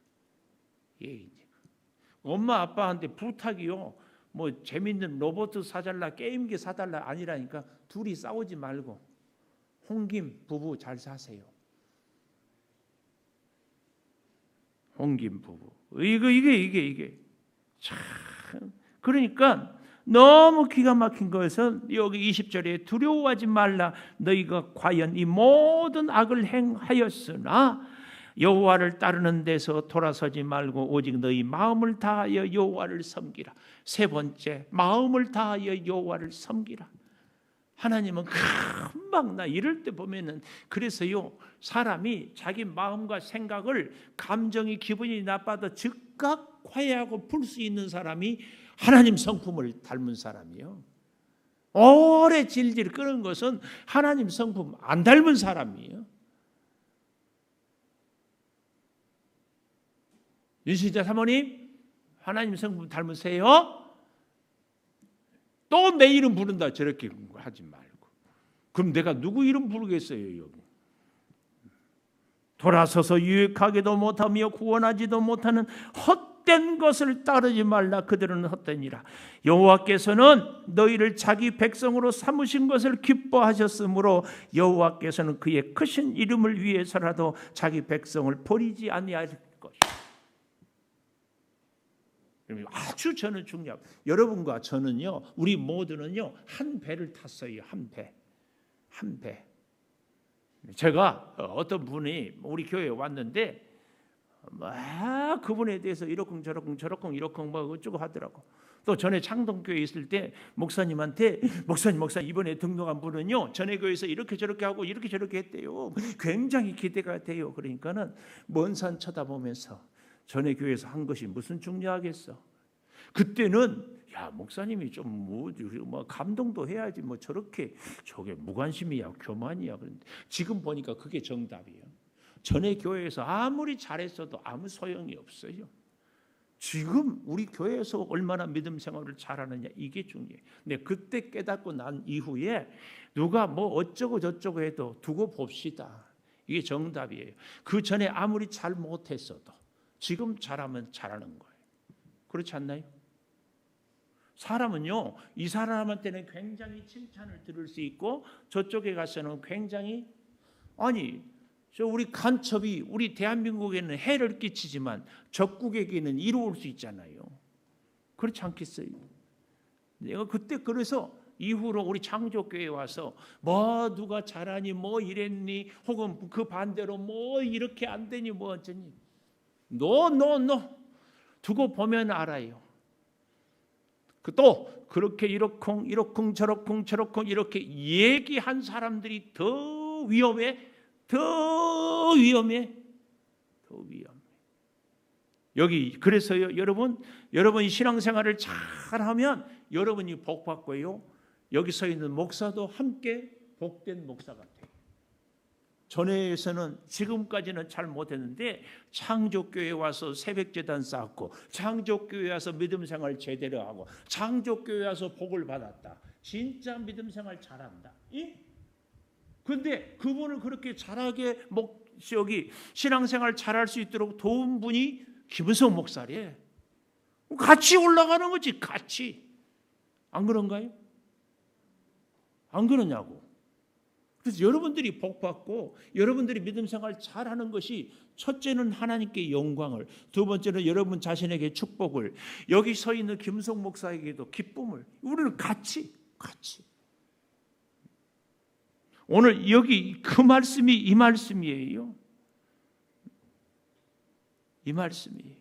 엄마 아빠한테 부탁이요, 뭐 재밌는 로봇 사달라, 게임기 사달라 아니라니까. 둘이 싸우지 말고 홍김 부부 잘 사세요. 홍김 부부 이게 참, 그러니까 너무 기가 막힌 것은 여기 20절에 두려워하지 말라. 너희가 과연 이 모든 악을 행하였으나 여호와를 따르는 데서 돌아서지 말고 오직 너희 마음을 다하여 여호와를 섬기라. 세 번째, 마음을 다하여 여호와를 섬기라. 하나님은 금방, 나 이럴 때 보면은, 그래서요 사람이 자기 마음과 생각을, 감정이 기분이 나빠도 즉각 화해하고 풀 수 있는 사람이 하나님 성품을 닮은 사람이요. 오래 질질 끄는 것은 하나님 성품 안 닮은 사람이에요. 윤신자 사모님, 하나님 성품 닮으세요? 또 내 이름 부른다 저렇게 하지 말고. 그럼 내가 누구 이름 부르겠어요? 여기 돌아서서 유익하게도 못하며 구원하지도 못하는 헛된 것을 따르지 말라. 그들은 헛되니라. 여호와께서는 너희를 자기 백성으로 삼으신 것을 기뻐하셨으므로 여호와께서는 그의 크신 이름을 위해서라도 자기 백성을 버리지 아니할 것이다. 아주 저는 중요합니다. 여러분과 저는요, 우리 모두는요 한 배를 탔어요. 한 배. 제가 어떤 분이 우리 교회에 왔는데 막 그분에 대해서 이러쿵저러쿵 뭐 어쩌고 하더라고. 또 전에 창동교회에 있을 때 목사님한테 목사님 이번에 등록한 분은요 전에 교회에서 이렇게 저렇게 하고 이렇게 저렇게 했대요. 굉장히 기대가 돼요. 그러니까는 먼 산 쳐다보면서 전에 교회에서 한 것이 무슨 중요하겠어. 그때는 야 목사님이 좀 뭐 감동도 해야지 뭐 저렇게 저게 무관심이야 교만이야. 그런데 지금 보니까 그게 정답이에요. 전에 교회에서 아무리 잘했어도 아무 소용이 없어요. 지금 우리 교회에서 얼마나 믿음 생활을 잘하느냐 이게 중요해요. 근데 그때 깨닫고 난 이후에 누가 뭐 어쩌고 저쩌고 해도 두고 봅시다. 이게 정답이에요. 그 전에 아무리 잘 못했어도 지금 잘하면 잘하는 거예요. 그렇지 않나요? 사람은요 이 사람한테는 굉장히 칭찬을 들을 수 있고 저쪽에 가서는 굉장히 저 우리 간첩이 우리 대한민국에는 해를 끼치지만 적국에게는 이로울 수 있잖아요. 그렇지 않겠어요? 내가 그때 그래서 이후로 우리 창조교회에 와서 뭐 누가 잘하니 뭐 이랬니 혹은 그 반대로 뭐 이렇게 안 되니 뭐 어쩌니 노. 두고 보면 알아요. 또 그렇게 이러쿵 저러쿵 이렇게 얘기한 사람들이 더 위험해. 여기 그래서요, 여러분 신앙생활을 잘하면 여러분이 복 받고요. 여기 서 있는 목사도 함께 복된 목사 같아요. 전에서는 지금까지는 잘 못했는데 창조교회 와서 새벽제단 쌓고 창조교회 와서 믿음생활 제대로 하고 창조교회 와서 복을 받았다. 진짜 믿음생활 잘한다. 근데 그분을 그렇게 잘하게 여기 신앙생활 잘할 수 있도록 도운 분이 김은성 목사래. 같이 올라가는 거지, 같이. 안 그런가요? 안 그러냐고. 그래서 여러분들이 복받고 여러분들이 믿음생활 잘하는 것이 첫째는 하나님께 영광을, 두 번째는 여러분 자신에게 축복을, 여기 서 있는 김은성 목사에게도 기쁨을, 우리는 같이 오늘 여기 그 말씀이 이 말씀이에요. 이 말씀이에요.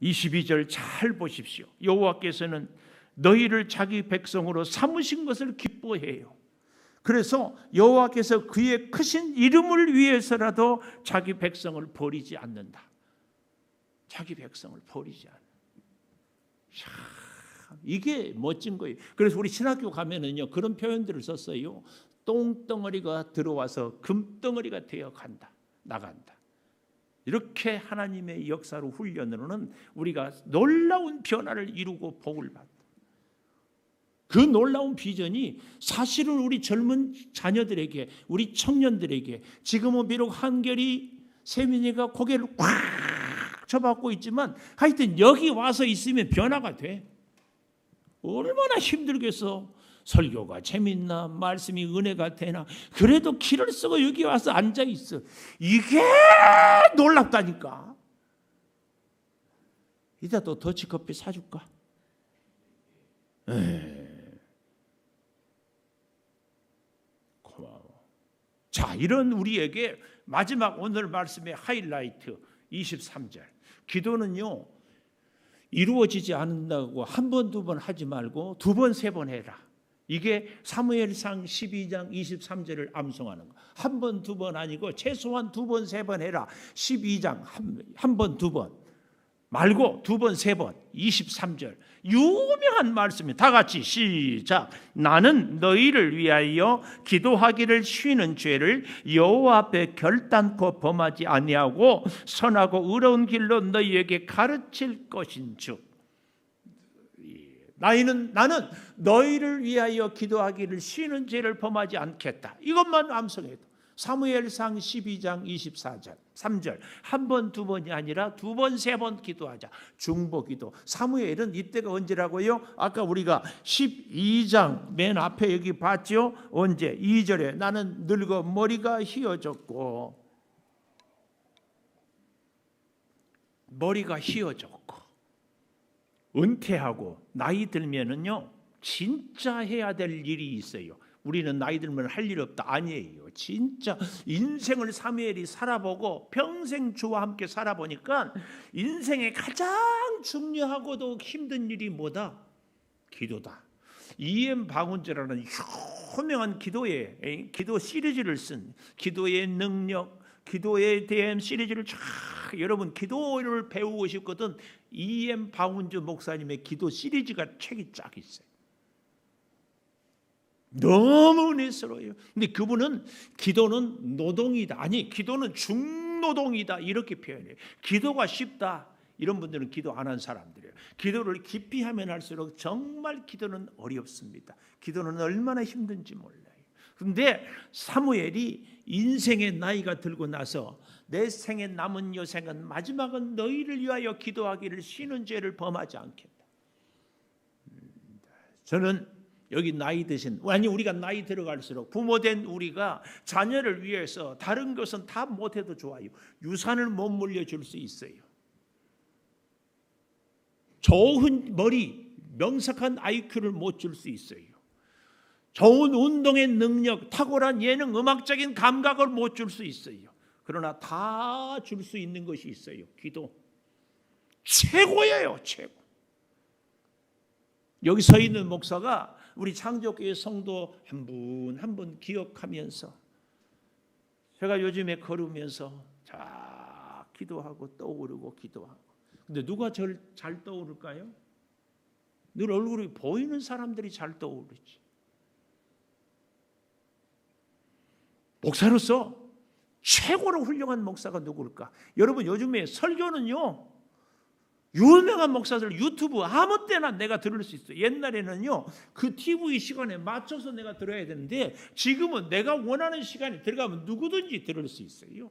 22절 잘 보십시오. 여호와께서는 너희를 자기 백성으로 삼으신 것을 기뻐해요. 그래서 여호와께서 그의 크신 이름을 위해서라도 자기 백성을 버리지 않는다. 자기 백성을 버리지 않는다. 이게 멋진 거예요. 그래서 우리 신학교 가면은요 그런 표현들을 썼어요. 똥덩어리가 들어와서 금덩어리가 되어 간다. 나간다. 이렇게 하나님의 역사로 훈련으로는 우리가 놀라운 변화를 이루고 복을 받다. 그 놀라운 비전이 사실은 우리 젊은 자녀들에게, 우리 청년들에게, 지금은 비록 한결이 세민이가 고개를 꽉 쳐박고 있지만 하여튼 여기 와서 있으면 변화가 돼. 얼마나 힘들겠어. 설교가 재밌나, 말씀이 은혜가 되나. 그래도 길을 쓰고 여기 와서 앉아 있어. 이게 놀랍다니까. 이따 또 더치커피 사줄까? 고마워. 자, 이런 우리에게 마지막 오늘 말씀의 하이라이트 23절. 기도는요 이루어지지 않는다고 한 번, 두 번 하지 말고 두 번, 세 번 해라. 이게 사무엘상 12장 23절을 암송하는 거. 한 번, 두 번 아니고 최소한 두 번, 세 번 해라. 12장 한 번, 두 번 말고 두 번, 세 번. 23절 유명한 말씀이 다 같이 시작. 나는 너희를 위하여 기도하기를 쉬는 죄를 여호와 앞에 결단코 범하지 아니하고 선하고 의로운 길로 너희에게 가르칠 것인즉 나는 너희를 위하여 기도하기를 쉬는 죄를 범하지 않겠다. 이것만 암송해도 사무엘상 12장 24절 3절 한 번, 두 번이 아니라 두 번, 세 번 기도하자. 중보기도. 사무엘은 이때가 언제라고요? 아까 우리가 12장 맨 앞에 여기 봤죠? 언제? 2절에 나는 늙어 머리가 휘어졌고 은퇴하고 나이 들면은요 진짜 해야 될 일이 있어요. 우리는 나이 들면 할 일 없다. 아니에요. 진짜 인생을 사무엘이 살아보고 평생 주와 함께 살아보니까 인생에 가장 중요하고도 힘든 일이 뭐다? 기도다. E.M. 방훈재라는 유명한 기도 시리즈를 쓴 기도의 능력, 기도에 대한 시리즈를 쫙 여러분 기도를 배우고 싶거든 E.M. 방훈재 목사님의 기도 시리즈가 책이 쫙 있어요. 너무 은혜스러워요. 근데 그분은 기도는 노동이다. 아니 기도는 중노동이다. 이렇게 표현해요. 기도가 쉽다. 이런 분들은 기도 안 한 사람들이에요. 기도를 깊이 하면 할수록 정말 기도는 어렵습니다. 기도는 얼마나 힘든지 몰라요. 그런데 사무엘이 인생의 나이가 들고 나서 내 생에 남은 여생은 마지막은 너희를 위하여 기도하기를 쉬는 죄를 범하지 않겠다. 저는 여기 나이 드신, 아니 우리가 나이 들어갈수록 부모된 우리가 자녀를 위해서 다른 것은 다 못해도 좋아요. 유산을 못 물려줄 수 있어요. 좋은 머리, 명석한 IQ를 못 줄 수 있어요. 좋은 운동의 능력, 탁월한 예능, 음악적인 감각을 못 줄 수 있어요. 그러나 다 줄 수 있는 것이 있어요. 기도. 최고예요, 최고. 여기 서 있는 목사가 우리 창조교회 성도 한 분 한 분 기억하면서, 제가 요즘에 걸으면서 자 기도하고 떠오르고 기도하고. 근데 누가 저를 잘 떠오를까요? 늘 얼굴이 보이는 사람들이 잘 떠오르지. 목사로서 최고로 훌륭한 목사가 누구일까? 여러분, 요즘에 설교는요, 유명한 목사들 유튜브 아무 때나 내가 들을 수 있어요. 옛날에는요, 그 TV 시간에 맞춰서 내가 들어야 되는데, 지금은 내가 원하는 시간에 들어가면 누구든지 들을 수 있어요.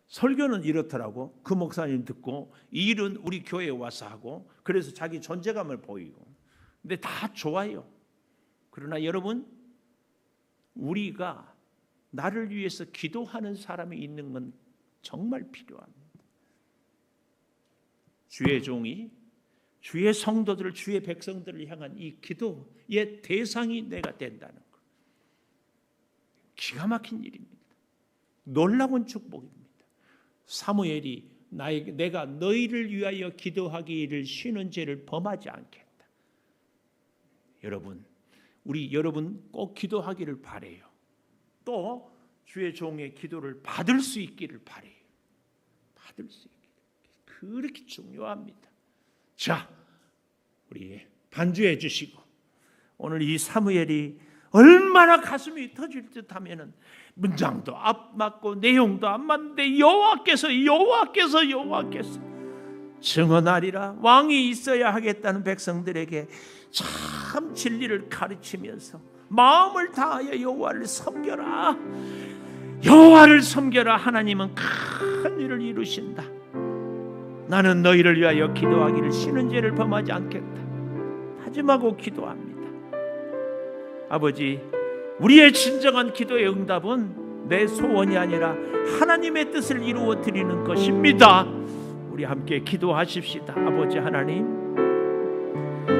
설교는 이렇더라고. 그 목사님 듣고 이 일은 우리 교회에 와서 하고, 그래서 자기 존재감을 보이고. 근데 다 좋아요. 그러나 여러분, 우리가 나를 위해서 기도하는 사람이 있는 건 정말 필요합니다. 주의 종이 주의 성도들을, 주의 백성들을 향한 이 기도의 대상이 내가 된다는 것, 기가 막힌 일입니다. 놀라운 축복입니다. 사무엘이 내가 너희를 위하여 기도하기를 쉬는 죄를 범하지 않겠다. 여러분 꼭 기도하기를 바라요. 또 주의 종의 기도를 받을 수 있기를 바라요. 받을 수 있기를. 그렇게 중요합니다. 자, 우리 반주해 주시고, 오늘 이 사무엘이 얼마나 가슴이 터질 듯 하면은 문장도 안 맞고 내용도 안 맞는데 여호와께서 증언하리라, 왕이 있어야 하겠다는 백성들에게 참 진리를 가르치면서 마음을 다하여 여호와를 섬겨라. 여호와를 섬겨라. 하나님은 큰 일을 이루신다. 나는 너희를 위하여 기도하기를 쉬는 죄를 범하지 않겠다. 다짐하고 기도합니다. 아버지, 우리의 진정한 기도의 응답은 내 소원이 아니라 하나님의 뜻을 이루어 드리는 것입니다. 우리 함께 기도하십시다. 아버지 하나님,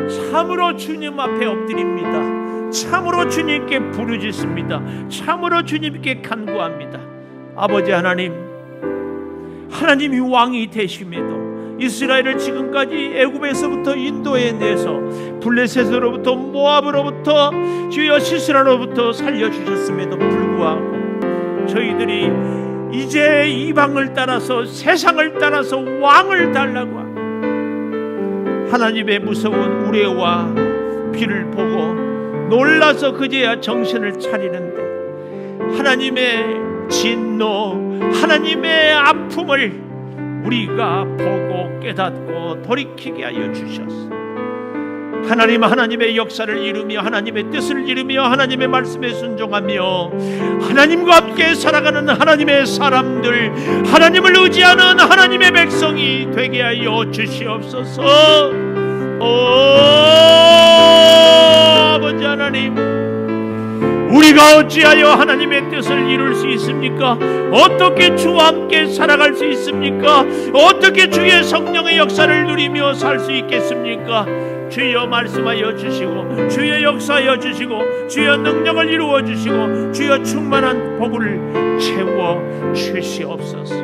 참으로 주님 앞에 엎드립니다. 참으로 주님께 부르짖습니다. 참으로 주님께 간구합니다. 아버지 하나님, 하나님이 왕이 되심에도 이스라엘을 지금까지 애굽에서부터 인도에 내서 블레셋으로부터 모압으로부터 주여 시스라로부터 살려주셨음에도 불구하고 저희들이 이제 이방을 따라서, 세상을 따라서 왕을 달라고 하고 하나님의 무서운 우레와 비를 보고 놀라서 그제야 정신을 차리는데, 하나님의 진노, 하나님의 아픔을 우리가 보고 깨닫고 돌이키게 하여 주셨소. 하나님, 하나님의 역사를 이루며 하나님의 뜻을 이루며 하나님의 말씀에 순종하며 하나님과 함께 살아가는 하나님의 사람들, 하나님을 의지하는 하나님의 백성이 되게 하여 주시옵소서. 아버지 하나님, 우리가 어찌하여 하나님의 뜻을 이룰 수 있습니까? 어떻게 주와 함께 살아갈 수 있습니까? 어떻게 주의 성령의 역사를 누리며 살 수 있겠습니까? 주여 말씀하여 주시고, 주여 역사하여 주시고, 주여 능력을 이루어 주시고, 주여 충만한 복을 채워 주시옵소서.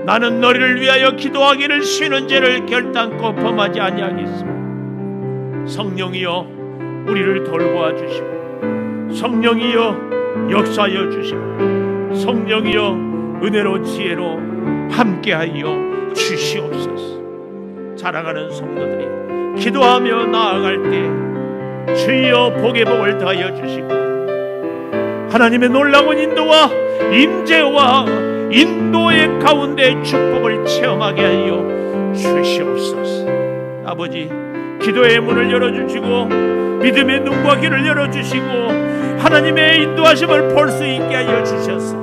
나는 너희를 위하여 기도하기를 쉬는 죄를 결단코 범하지 아니하겠습니다. 성령이여 우리를 돌보아 주시고, 성령이여 역사하여 주시고, 성령이여 은혜로 지혜로 함께하여 주시옵소서. 자라가는 성도들이 기도하며 나아갈 때 주여 복의 복을 더하여 주시고, 하나님의 놀라운 인도와 임재와 인도의 가운데 축복을 체험하게 하여 주시옵소서. 아버지, 기도의 문을 열어주시고 믿음의 눈과 귀를 열어주시고 하나님의 인도하심을 볼 수 있게 하여 주셔서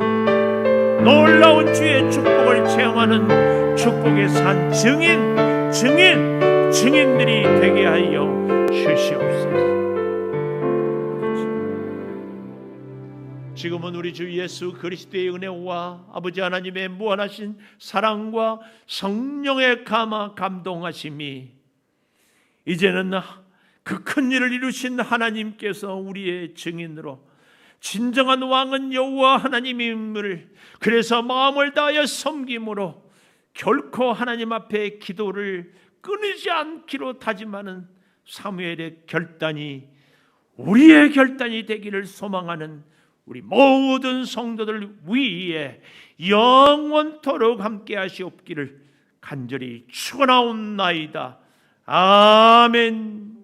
놀라운 주의 축복을 체험하는 축복의 산 증인들이 되게 하여 주시옵소서. 지금은 우리 주 예수 그리스도의 은혜와 아버지 하나님의 무한하신 사랑과 성령의 감동하심이 이제는 그 큰 일을 이루신 하나님께서 우리의 증인으로 진정한 왕은 여호와 하나님임을, 그래서 마음을 다하여 섬김으로 결코 하나님 앞에 기도를 끊이지 않기로 다짐하는 사무엘의 결단이 우리의 결단이 되기를 소망하는 우리 모든 성도들 위에 영원토록 함께 하시옵기를 간절히 축원하옵나이다. 아멘.